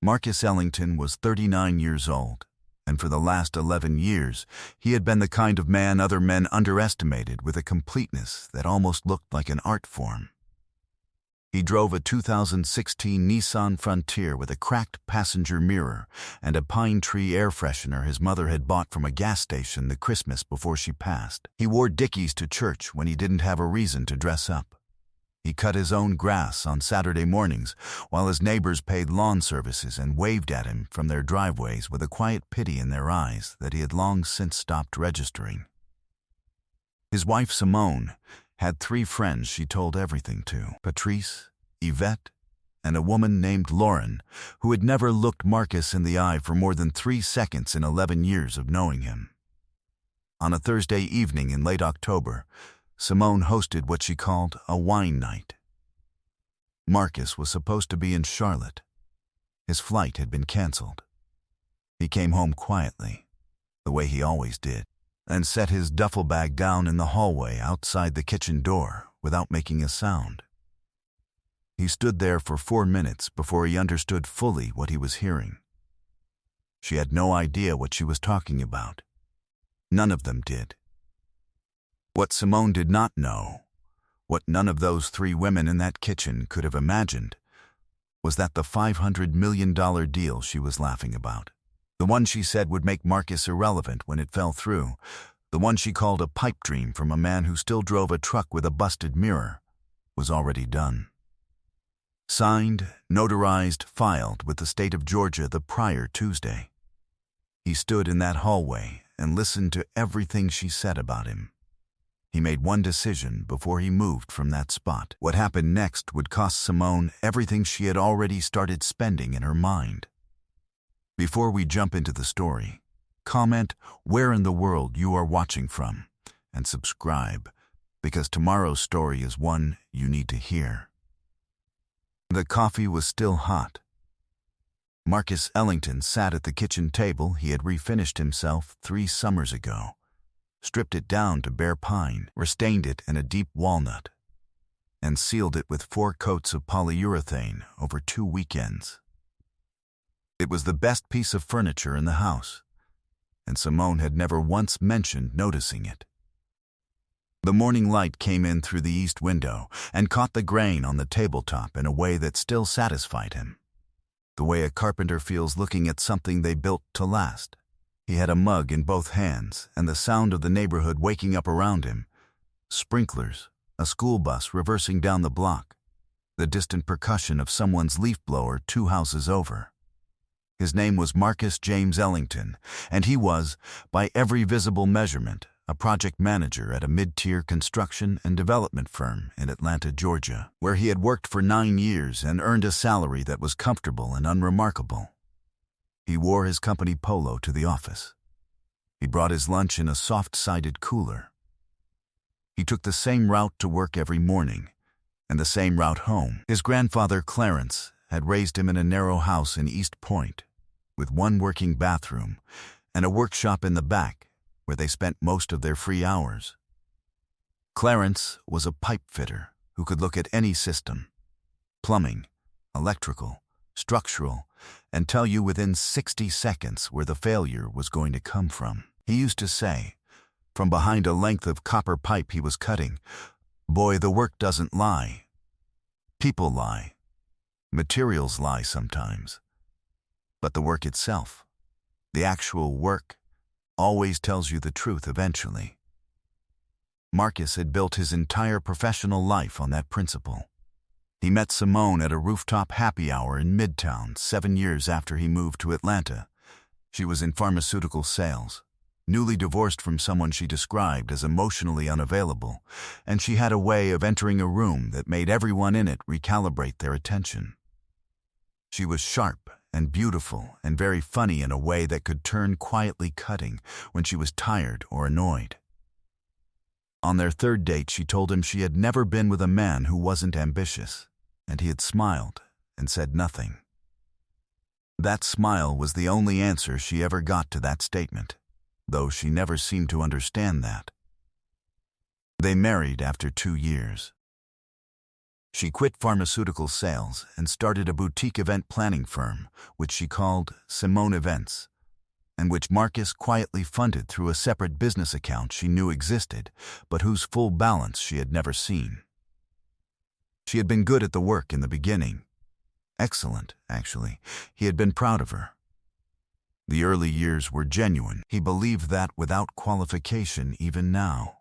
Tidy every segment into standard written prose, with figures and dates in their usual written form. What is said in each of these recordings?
Marcus Ellington was 39 years old, and for the last 11 years, he had been the kind of man other men underestimated with a completeness that almost looked like an art form. He drove a 2016 Nissan Frontier with a cracked passenger mirror and a pine tree air freshener his mother had bought from a gas station the Christmas before she passed. He wore Dickies to church when he didn't have a reason to dress up. He cut his own grass on Saturday mornings while his neighbors paid lawn services and waved at him from their driveways with a quiet pity in their eyes that he had long since stopped registering. His wife Simone had 3 friends she told everything to: Patrice, Yvette, and a woman named Lauren, who had never looked Marcus in the eye for more than 3 seconds in 11 years of knowing him. On a Thursday evening in late October, Simone hosted what she called a wine night. Marcus was supposed to be in Charlotte. His flight had been canceled. He came home quietly, the way he always did, and set his duffel bag down in the hallway outside the kitchen door without making a sound. He stood there for 4 minutes before he understood fully what he was hearing. She had no idea what she was talking about. None of them did. What Simone did not know, what none of those 3 women in that kitchen could have imagined, was that the $500 million deal she was laughing about, the one she said would make Marcus irrelevant when it fell through, the one she called a pipe dream from a man who still drove a truck with a busted mirror, was already done. Signed, notarized, filed with the state of Georgia the prior Tuesday. He stood in that hallway and listened to everything she said about him. He made one decision before he moved from that spot. What happened next would cost Simone everything she had already started spending in her mind. Before we jump into the story, comment where in the world you are watching from, and subscribe, because tomorrow's story is one you need to hear. The coffee was still hot. Marcus Ellington sat at the kitchen table he had refinished himself 3 summers ago, stripped it down to bare pine, restained it in a deep walnut, and sealed it with 4 coats of polyurethane over 2 weekends. It was the best piece of furniture in the house, and Simone had never once mentioned noticing it. The morning light came in through the east window and caught the grain on the tabletop in a way that still satisfied him, the way a carpenter feels looking at something they built to last. He had a mug in both hands, and the sound of the neighborhood waking up around him, sprinklers, a school bus reversing down the block, the distant percussion of someone's leaf blower 2 houses over. His name was Marcus James Ellington, and he was, by every visible measurement, a project manager at a mid-tier construction and development firm in Atlanta, Georgia, where he had worked for 9 years and earned a salary that was comfortable and unremarkable. He wore his company polo to the office. He brought his lunch in a soft-sided cooler. He took the same route to work every morning, and the same route home. His grandfather, Clarence, had raised him in a narrow house in East Point, with 1 working bathroom and a workshop in the back where they spent most of their free hours. Clarence was a pipe fitter who could look at any system, plumbing, electrical, structural, and tell you within 60 seconds where the failure was going to come from. He used to say, from behind a length of copper pipe he was cutting, "Boy, the work doesn't lie. People lie. Materials lie sometimes. But the work itself, the actual work, always tells you the truth eventually." Marcus had built his entire professional life on that principle. He met Simone at a rooftop happy hour in Midtown 7 years after he moved to Atlanta. She was in pharmaceutical sales, newly divorced from someone she described as emotionally unavailable, and she had a way of entering a room that made everyone in it recalibrate their attention. She was sharp and beautiful and very funny in a way that could turn quietly cutting when she was tired or annoyed. On their 3rd date, she told him she had never been with a man who wasn't ambitious, and he had smiled and said nothing. That smile was the only answer she ever got to that statement, though she never seemed to understand that. They married after 2 years. She quit pharmaceutical sales and started a boutique event planning firm, which she called Simone Events, and which Marcus quietly funded through a separate business account she knew existed, but whose full balance she had never seen. She had been good at the work in the beginning. Excellent, actually. He had been proud of her. The early years were genuine. He believed that without qualification even now.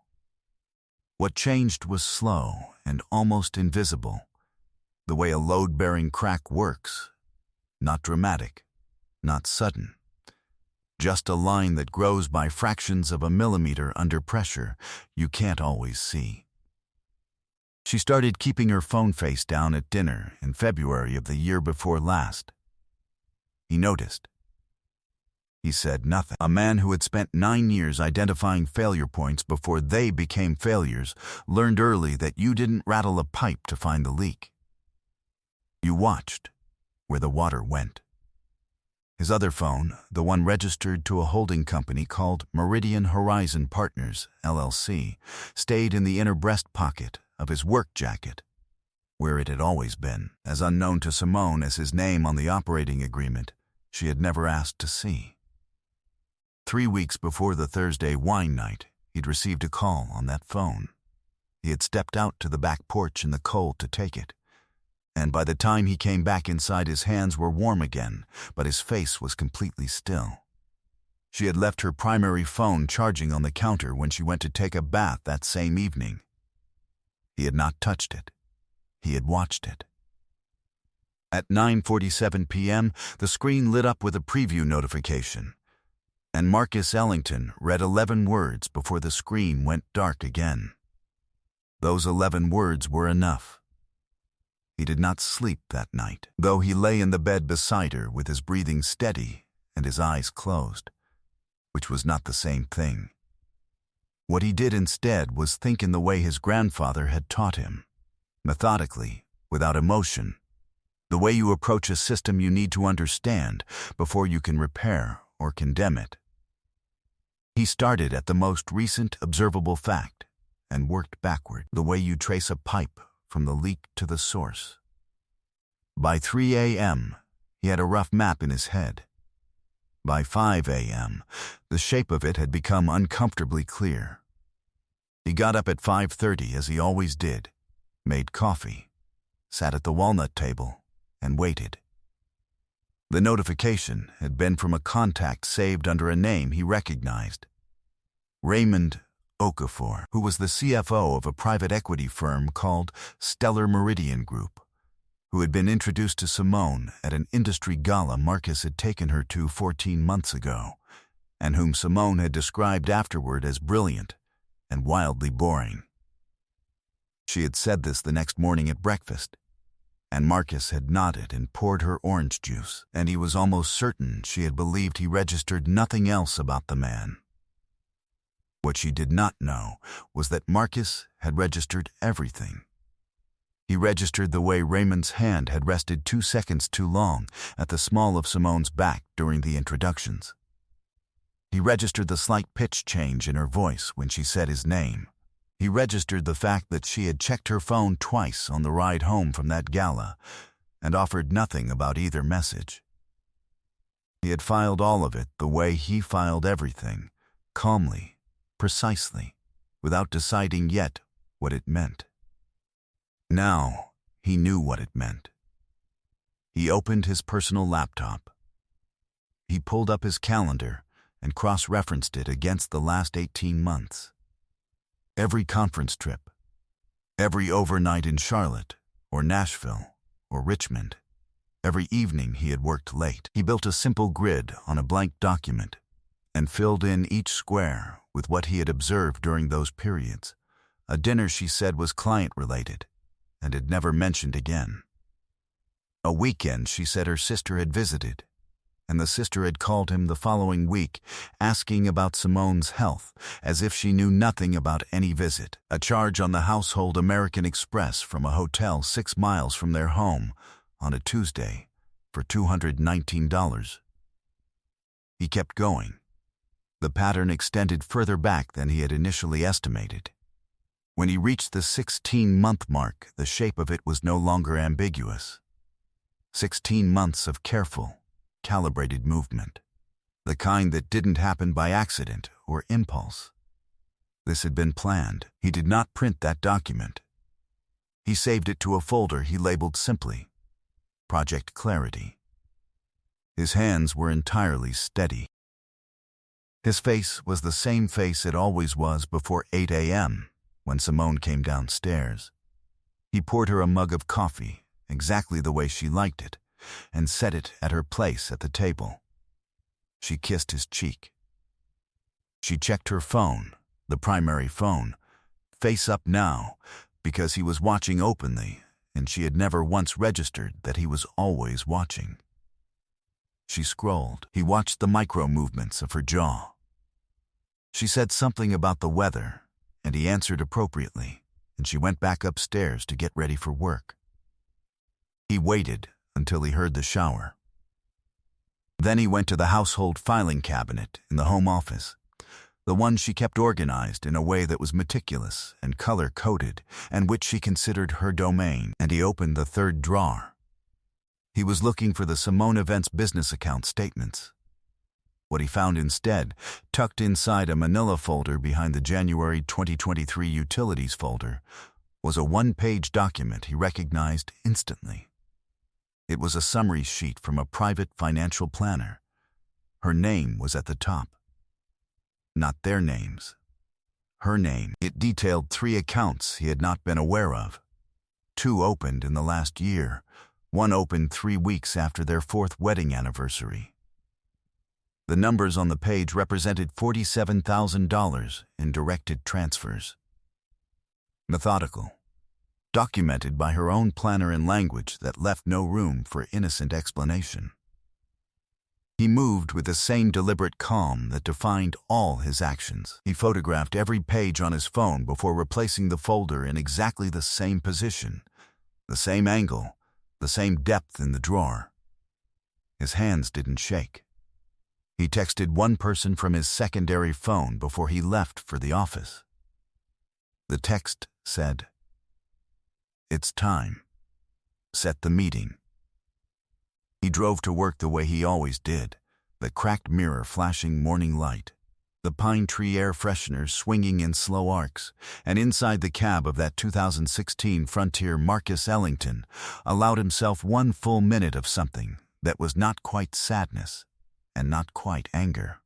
What changed was slow and almost invisible, the way a load-bearing crack works. Not dramatic, not sudden. Just a line that grows by fractions of a millimeter under pressure you can't always see. She started keeping her phone face down at dinner in February of the year before last. He noticed. He said nothing. A man who had spent 9 years identifying failure points before they became failures learned early that you didn't rattle a pipe to find the leak. You watched where the water went. His other phone, the one registered to a holding company called Meridian Horizon Partners, LLC, stayed in the inner breast pocket of his work jacket, where it had always been. As unknown to Simone as his name on the operating agreement, she had never asked to see. 3 weeks before the Thursday wine night, he'd received a call on that phone. He had stepped out to the back porch in the cold to take it, and by the time he came back inside, his hands were warm again, but his face was completely still. She had left her primary phone charging on the counter when she went to take a bath that same evening. He had not touched it. He had watched it. At 9:47 p.m., the screen lit up with a preview notification, and Marcus Ellington read 11 words before the screen went dark again. Those 11 words were enough. He did not sleep that night, though he lay in the bed beside her with his breathing steady and his eyes closed, which was not the same thing. What he did instead was think in the way his grandfather had taught him, methodically, without emotion, the way you approach a system you need to understand before you can repair or condemn it. He started at the most recent observable fact and worked backward, the way you trace a pipe from the leak to the source. By 3 a.m., he had a rough map in his head. By 5 a.m., the shape of it had become uncomfortably clear. He got up at 5:30 as he always did, made coffee, sat at the walnut table, and waited. The notification had been from a contact saved under a name he recognized. Raymond Okafor, who was the CFO of a private equity firm called Stellar Meridian Group, who had been introduced to Simone at an industry gala Marcus had taken her to 14 months ago, and whom Simone had described afterward as brilliant and wildly boring. She had said this the next morning at breakfast, and Marcus had nodded and poured her orange juice, and he was almost certain she had believed he registered nothing else about the man. What she did not know was that Marcus had registered everything. He registered the way Raymond's hand had rested 2 seconds too long at the small of Simone's back during the introductions. He registered the slight pitch change in her voice when she said his name. He registered the fact that she had checked her phone twice on the ride home from that gala and offered nothing about either message. He had filed all of it the way he filed everything, calmly, precisely, without deciding yet what it meant. Now he knew what it meant. He opened his personal laptop. He pulled up his calendar and cross-referenced it against the last 18 months. Every conference trip, every overnight in Charlotte or Nashville or Richmond, every evening he had worked late. He built a simple grid on a blank document and filled in each square with what he had observed during those periods. A dinner she said was client-related and had never mentioned again. A weekend she said her sister had visited, and the sister had called him the following week asking about Simone's health as if she knew nothing about any visit. A charge on the household American Express from a hotel 6 miles from their home on a Tuesday for $219. He kept going. The pattern extended further back than he had initially estimated. When he reached the 16-month mark, the shape of it was no longer ambiguous. 16 months of careful, calibrated movement. The kind that didn't happen by accident or impulse. This had been planned. He did not print that document. He saved it to a folder he labeled simply, Project Clarity. His hands were entirely steady. His face was the same face it always was before 8 a.m. when Simone came downstairs. He poured her a mug of coffee, exactly the way she liked it, and set it at her place at the table. She kissed his cheek. She checked her phone, the primary phone, face up now, because he was watching openly, and she had never once registered that he was always watching. She scrolled. He watched the micro-movements of her jaw. She said something about the weather, and he answered appropriately, and she went back upstairs to get ready for work. He waited until he heard the shower. Then he went to the household filing cabinet in the home office, the one she kept organized in a way that was meticulous and color-coded and which she considered her domain, and he opened the third drawer. He was looking for the Simone Events business account statements. What he found instead, tucked inside a manila folder behind the January 2023 utilities folder, was a one-page document he recognized instantly. It was a summary sheet from a private financial planner. Her name was at the top. Not their names. Her name. It detailed 3 accounts he had not been aware of. 2 opened in the last year. 1 opened 3 weeks after their 4th wedding anniversary. The numbers on the page represented $47,000 in directed transfers. Methodical. Documented by her own planner in language that left no room for innocent explanation. He moved with the same deliberate calm that defined all his actions. He photographed every page on his phone before replacing the folder in exactly the same position, the same angle, the same depth in the drawer. His hands didn't shake. He texted one person from his secondary phone before he left for the office. The text said, "It's time. Set the meeting." He drove to work the way he always did, the cracked mirror flashing morning light, the pine tree air freshener swinging in slow arcs, and inside the cab of that 2016 Frontier, Marcus Ellington allowed himself 1 full minute of something that was not quite sadness and not quite anger.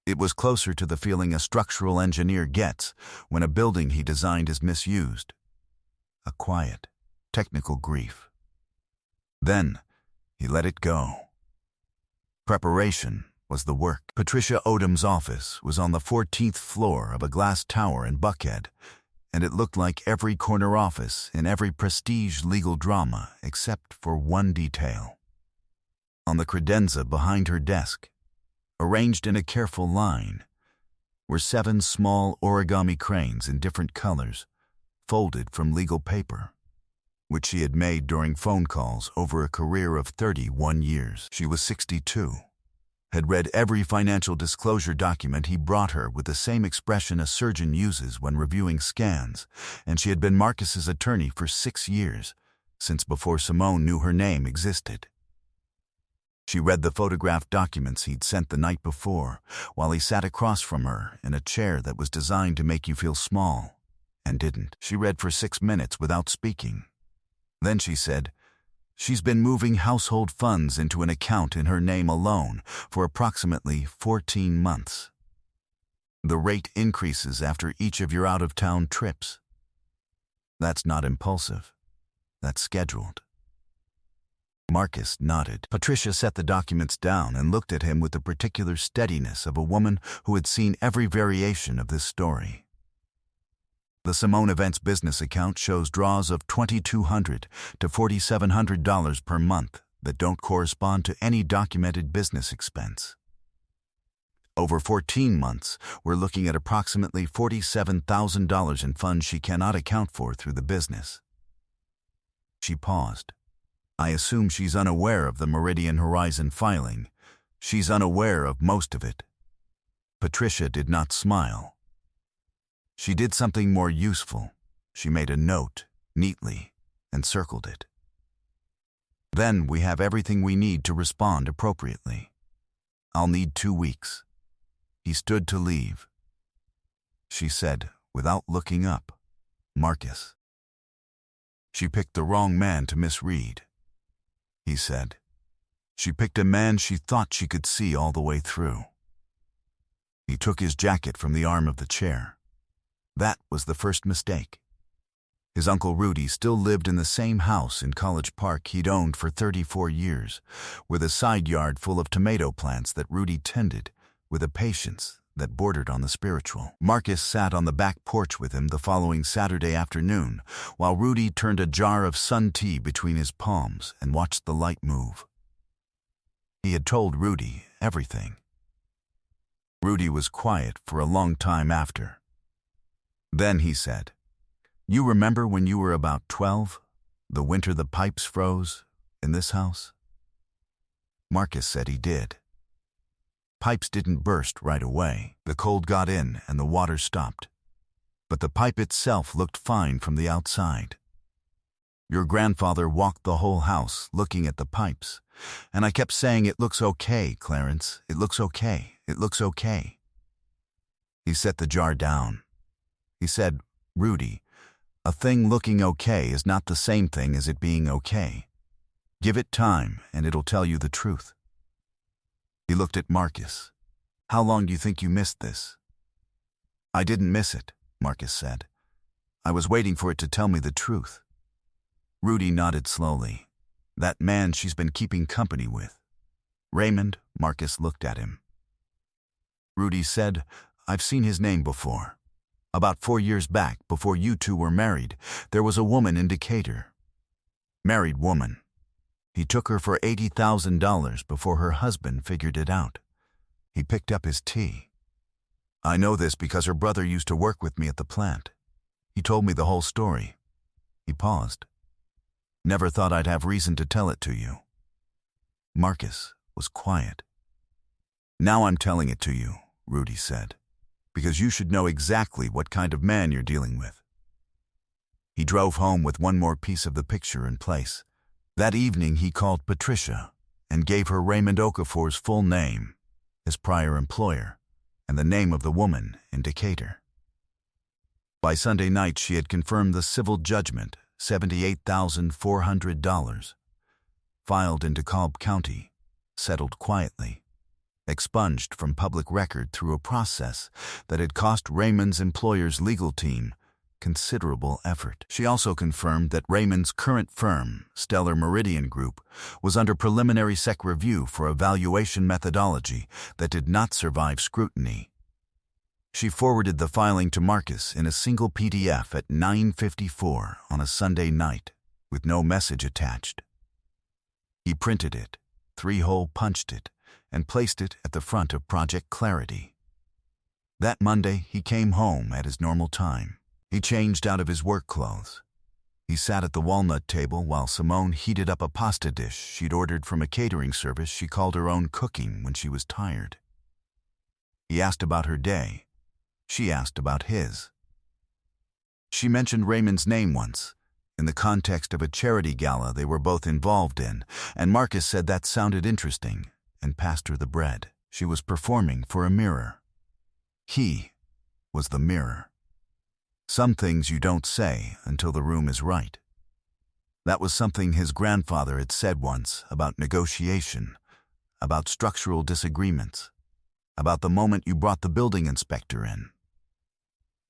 It was closer to the feeling a structural engineer gets when a building he designed is misused. A quiet, technical grief. Then, he let it go. Preparation was the work. Patricia Odom's office was on the 14th floor of a glass tower in Buckhead, and it looked like every corner office in every prestige legal drama except for one detail. On the credenza behind her desk, arranged in a careful line, were 7 small origami cranes in different colors, folded from legal paper, which she had made during phone calls over a career of 31 years. She was 62, had read every financial disclosure document he brought her with the same expression a surgeon uses when reviewing scans, and she had been Marcus's attorney for 6 years, since before Simone knew her name existed. She read the photographed documents he'd sent the night before, while he sat across from her in a chair that was designed to make you feel small, and didn't. She read for 6 minutes without speaking. Then she said, "She's been moving household funds into an account in her name alone for approximately 14 months. The rate increases after each of your out-of-town trips. That's not impulsive. That's scheduled." Marcus nodded. Patricia set the documents down and looked at him with the particular steadiness of a woman who had seen every variation of this story. The Simone Events business account shows draws of $2,200 to $4,700 per month that don't correspond to any documented business expense. Over 14 months, we're looking at approximately $47,000 in funds she cannot account for through the business. She paused. I assume she's unaware of the Meridian Horizon filing. She's unaware of most of it. Patricia did not smile. She did something more useful. She made a note, neatly, and circled it. Then we have everything we need to respond appropriately. I'll need 2 weeks. He stood to leave. She said, without looking up, Marcus. She picked the wrong man to misread. He said. She picked a man she thought she could see all the way through. He took his jacket from the arm of the chair. That was the first mistake. His Uncle Rudy still lived in the same house in College Park he'd owned for 34 years, with a side yard full of tomato plants that Rudy tended with a patience that bordered on the spiritual. Marcus sat on the back porch with him the following Saturday afternoon, while Rudy turned a jar of sun tea between his palms and watched the light move. He had told Rudy everything. Rudy was quiet for a long time after. Then he said, "You remember when you were about 12, the winter the pipes froze in this house?" Marcus said he did. Pipes didn't burst right away. The cold got in and the water stopped. But the pipe itself looked fine from the outside. Your grandfather walked the whole house looking at the pipes, and I kept saying, "It looks okay, Clarence. It looks okay. It looks okay." He set the jar down. He said, "Rudy, a thing looking okay is not the same thing as it being okay. Give it time and it'll tell you the truth." He looked at Marcus. "How long do you think you missed this?" "I didn't miss it," Marcus said. "I was waiting for it to tell me the truth." Rudy nodded slowly. "That man she's been keeping company with." "Raymond?" Marcus looked at him. Rudy said, "I've seen his name before. About 4 years back, before you two were married, there was a woman in Decatur. Married woman. He took her for $80,000 before her husband figured it out." He picked up his tea. "I know this because her brother used to work with me at the plant. He told me the whole story." He paused. "Never thought I'd have reason to tell it to you." Marcus was quiet. "Now I'm telling it to you," Rudy said, "because you should know exactly what kind of man you're dealing with." He drove home with one more piece of the picture in place. That evening he called Patricia and gave her Raymond Okafor's full name, his prior employer, and the name of the woman in Decatur. By Sunday night she had confirmed the civil judgment, $78,400, filed in DeKalb County, settled quietly, expunged from public record through a process that had cost Raymond's employer's legal team considerable effort. She also confirmed that Raymond's current firm, Stellar Meridian Group, was under preliminary SEC review for a valuation methodology that did not survive scrutiny. She forwarded the filing to Marcus in a single PDF at 9:54 on a Sunday night, with no message attached. He printed it, 3-hole punched it, and placed it at the front of Project Clarity. That Monday he came home at his normal time. He changed out of his work clothes. He sat at the walnut table while Simone heated up a pasta dish she'd ordered from a catering service she called her own cooking when she was tired. He asked about her day. She asked about his. She mentioned Raymond's name once, in the context of a charity gala they were both involved in, and Marcus said that sounded interesting and passed her the bread. She was performing for a mirror. He was the mirror. Some things you don't say until the room is right. That was something his grandfather had said once about negotiation, about structural disagreements, about the moment you brought the building inspector in.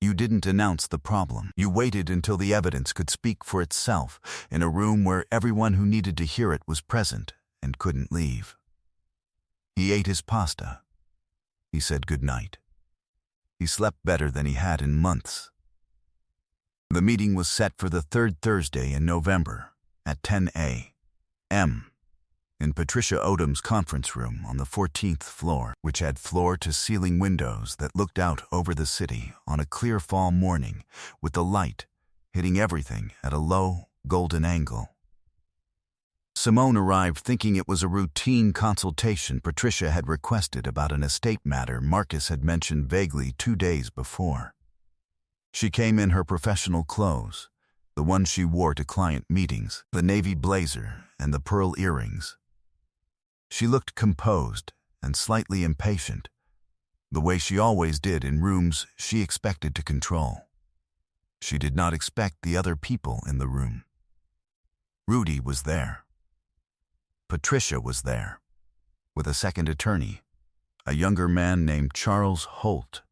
You didn't announce the problem. You waited until the evidence could speak for itself in a room where everyone who needed to hear it was present and couldn't leave. He ate his pasta. He said goodnight. He slept better than he had in months. The meeting was set for the third Thursday in November at 10 a.m. in Patricia Odom's conference room on the 14th floor, which had floor-to-ceiling windows that looked out over the city on a clear fall morning with the light hitting everything at a low, golden angle. Simone arrived thinking it was a routine consultation Patricia had requested about an estate matter Marcus had mentioned vaguely 2 days before. She came in her professional clothes, the one she wore to client meetings, the navy blazer and the pearl earrings. She looked composed and slightly impatient, the way she always did in rooms she expected to control. She did not expect the other people in the room. Rudy was there. Patricia was there, with a second attorney, a younger man named Charles Holt,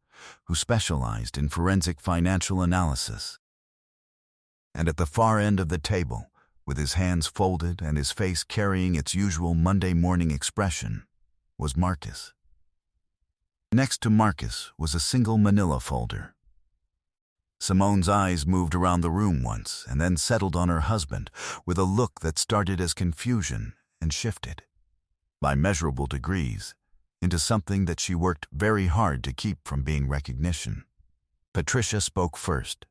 who specialized in forensic financial analysis. And at the far end of the table, with his hands folded and his face carrying its usual Monday morning expression, was Marcus. Next to Marcus was a single manila folder. Simone's eyes moved around the room once and then settled on her husband with a look that started as confusion and shifted, by measurable degrees, into something that she worked very hard to keep from being recognition. Patricia spoke first.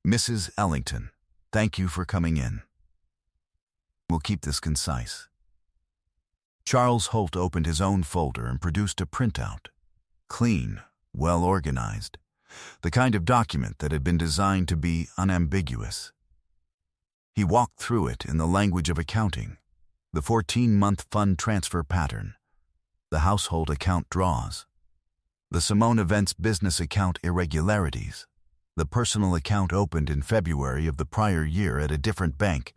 "Mrs. Ellington, thank you for coming in. We'll keep this concise." Charles Holt opened his own folder and produced a printout. Clean, well organized, the kind of document that had been designed to be unambiguous. He walked through it in the language of accounting, the 14-month fund transfer pattern, the household account draws, the Simone Events business account irregularities, the personal account opened in February of the prior year at a different bank,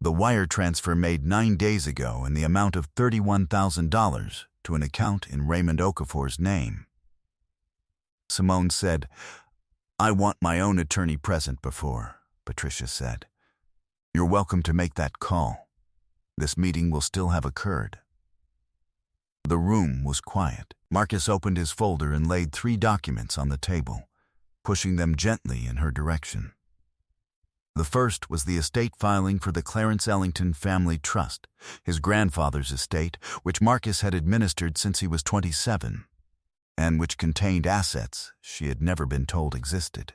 the wire transfer made 9 days ago in the amount of $31,000 to an account in Raymond Okafor's name. Simone said, "I want my own attorney present before," Patricia said. "You're welcome to make that call. This meeting will still have occurred." The room was quiet. Marcus opened his folder and laid 3 documents on the table, pushing them gently in her direction. The first was the estate filing for the Clarence Ellington Family Trust, his grandfather's estate, which Marcus had administered since he was 27, and which contained assets she had never been told existed.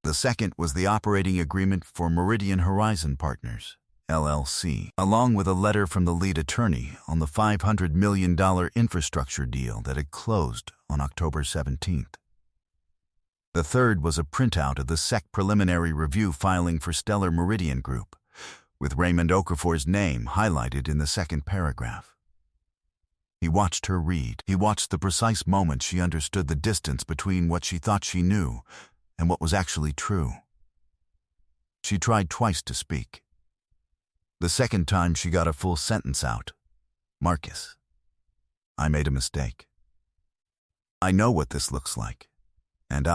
The second was the operating agreement for Meridian Horizon Partners, LLC, along with a letter from the lead attorney on the $500 million infrastructure deal that had closed on October 17th. The third was a printout of the SEC preliminary review filing for Stellar Meridian Group, with Raymond Okafor's name highlighted in the second paragraph. He watched her read. He watched the precise moment she understood the distance between what she thought she knew and what was actually true. She tried twice to speak. The second time she got a full sentence out. "Marcus, I made a mistake. I know what this looks like. And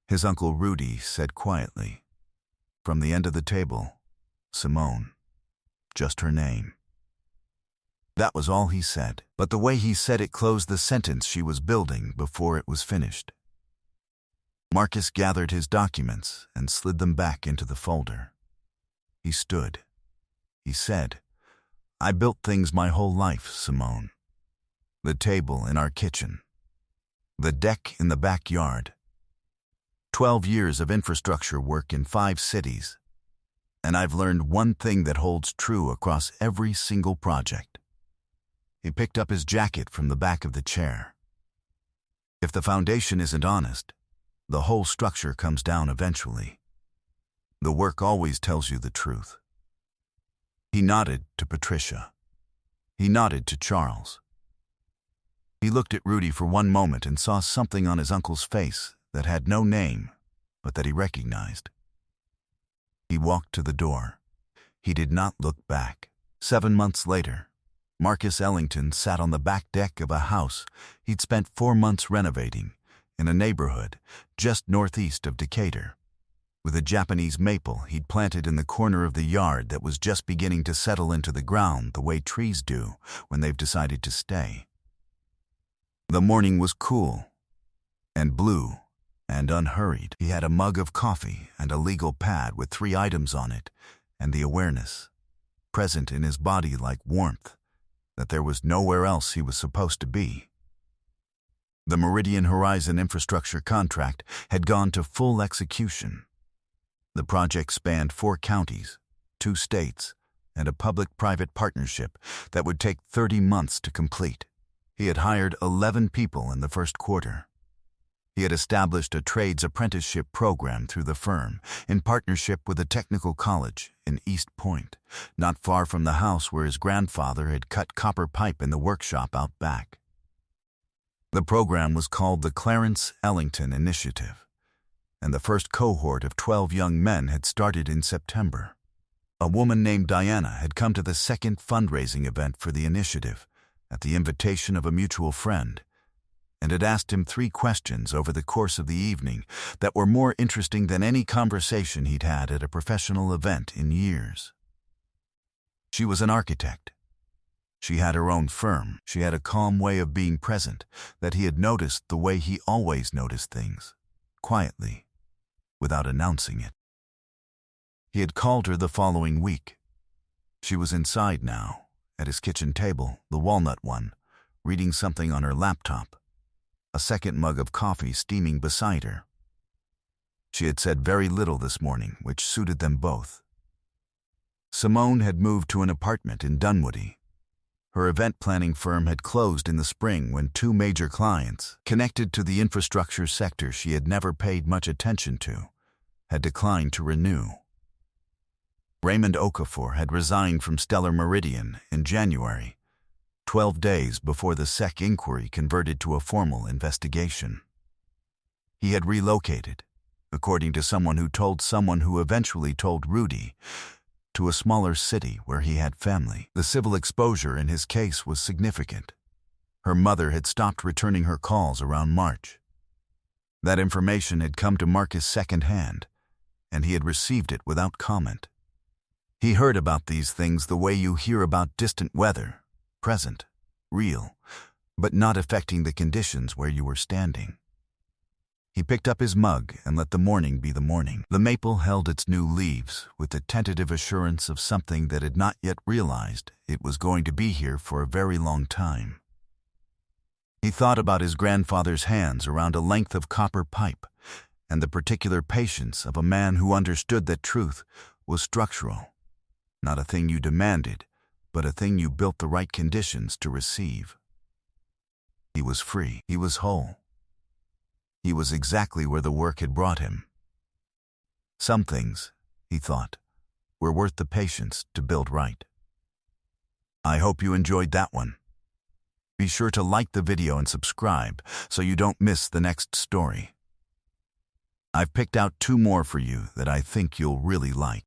his Uncle Rudy said quietly, from the end of the table, "Simone," just her name. That was all he said, but the way he said it closed the sentence she was building before it was finished. Marcus gathered his documents and slid them back into the folder. He stood. He said, "I built things my whole life, Simone. The table in our kitchen. The deck in the backyard. 12 years of infrastructure work in 5 cities. And I've learned one thing that holds true across every single project." He picked up his jacket from the back of the chair. "If the foundation isn't honest, the whole structure comes down eventually. The work always tells you the truth." He nodded to Patricia. He nodded to Charles. He looked at Rudy for one moment and saw something on his uncle's face that had no name, but that he recognized. He walked to the door. He did not look back. 7 months later, Marcus Ellington sat on the back deck of a house he'd spent 4 months renovating in a neighborhood just northeast of Decatur, with a Japanese maple he'd planted in the corner of the yard that was just beginning to settle into the ground the way trees do when they've decided to stay. The morning was cool and blue and unhurried. He had a mug of coffee and a legal pad with 3 items on it, and the awareness, present in his body like warmth, that there was nowhere else he was supposed to be. The Meridian Horizon infrastructure contract had gone to full execution. The project spanned 4 counties, 2 states, and a public-private partnership that would take 30 months to complete. He had hired 11 people in the first quarter. He had established a trades apprenticeship program through the firm, in partnership with a technical college in East Point, not far from the house where his grandfather had cut copper pipe in the workshop out back. The program was called the Clarence Ellington Initiative, and the first cohort of 12 young men had started in September. A woman named Diana had come to the second fundraising event for the initiative at the invitation of a mutual friend, and had asked him 3 questions over the course of the evening that were more interesting than any conversation he'd had at a professional event in years. She was an architect. She had her own firm. She had a calm way of being present that he had noticed the way he always noticed things, quietly, without announcing it. He had called her the following week. She was inside now, at his kitchen table, the walnut one, reading something on her laptop, a second mug of coffee steaming beside her. She had said very little this morning, which suited them both. Simone had moved to an apartment in Dunwoody. Her event planning firm had closed in the spring when 2 major clients, connected to the infrastructure sector she had never paid much attention to, had declined to renew. Raymond Okafor had resigned from Stellar Meridian in January, 12 days before the SEC inquiry converted to a formal investigation. He had relocated, according to someone who told someone who eventually told Rudy, to a smaller city where he had family. The civil exposure in his case was significant. Her mother had stopped returning her calls around March. That information had come to Marcus secondhand, and he had received it without comment. He heard about these things the way you hear about distant weather, present, real, but not affecting the conditions where you were standing. He picked up his mug and let the morning be the morning. The maple held its new leaves with the tentative assurance of something that had not yet realized it was going to be here for a very long time. He thought about his grandfather's hands around a length of copper pipe and the particular patience of a man who understood that truth was structural, not a thing you demanded, but a thing you built the right conditions to receive. He was free. He was whole. He was exactly where the work had brought him. Some things, he thought, were worth the patience to build right. I hope you enjoyed that one. Be sure to like the video and subscribe so you don't miss the next story. I've picked out 2 more for you that I think you'll really like.